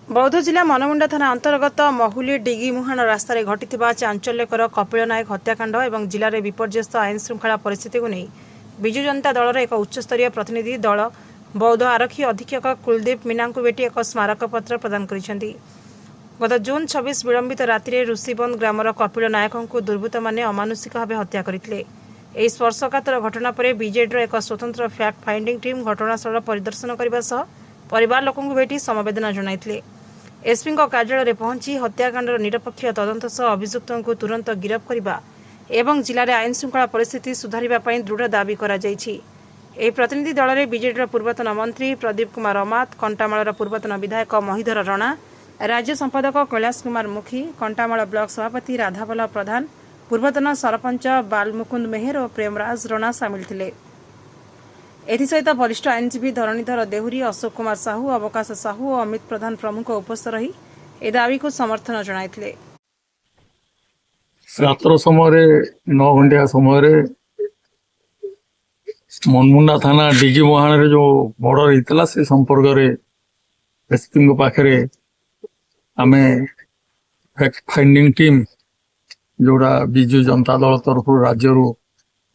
बौद्ध जिला मनमुंडा थाना अंतर्गत महुली डिगी मुहाण रास्तार घटी चांचल्यकर कपिल नायक हत्याकांड और जिले में विपर्यस्त आईन श्रृंखला परिस्थिति को नहीं विजु जनता दलर एक उच्चस्तरीय प्रतिनिधि दल बौद्ध आरक्षी अधीक्षक कुलदीप मीना को भेटी एक स्मारक पत्र प्रदान कर गत जून 26 विलंबित राति ऋषिबंध ग्रामर कपिल नायक को दुर्बृत्त मैंने अमानुषिक भाव हत्या करते स्पर्शकातर घटना पर बीजेडी एक स्वतंत्र फैक्ट फाइंडिंग टीम घटनास्थल परिदर्शन करने सह परिवार लोकों को भेटी समवेदना जनाइथिले। एसपी कार्यालय पहुंची हत्याकांडर निरपेक्ष तदंत सह अभियुक्तों को तुरंत गिरफ्त करने एवं जिले में आईन श्रृंखला परिस्थिति सुधारिबा दृढ़ दाबी करा जायछि। एही प्रतिनिधि दल में बीजेडी पूर्वतन मंत्री प्रदीप कुमार अमात, कंटामाल पूर्वतन विधायक महिधर रणा, राज्य संपादक कैलाश कुमार मुखी, कंटामाल ब्लॉक सभापति राधाबल्लभ प्रधान, पूर्वतन सरपंच बालमुकुंद मेहर और प्रेमराज रणा सामिल थिले। एसहित वरिष्ठ आईनजीवी धरणीधर देहुरी, अशोक कुमार साहू, अवकाश साहू और अमित प्रधान प्रमुख उपस्थित रही ए दावी को समर्थन जनाइथिले। रात्र समय 9 घंटा समय मनमुंडा थाना डिगी मुहाण जो मर्डर होता से संपर्क में एसपी पाखे आम फैक्ट फाइंडिंग टीम जोड़ा विजु जनता दल तरफ राज्य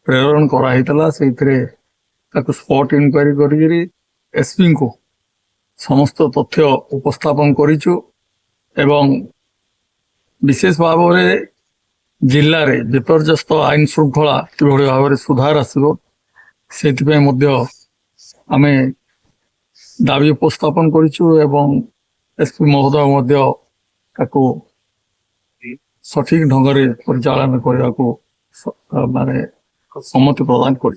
प्रेरण कराइला से स्पॉट इनक्वारी कर एसपी को समस्त तथ्य उपस्थापन करिचु एवं विशेष भाव में जिले में विपर्यस्त आईन श्रृंखला किभली भाव में सुधार आसो से आम दाबी उपस्थापन करिचु एवं एसपी महोदय सठिक ढंग से परिचालन करने को माने सम्मति प्रदान कर।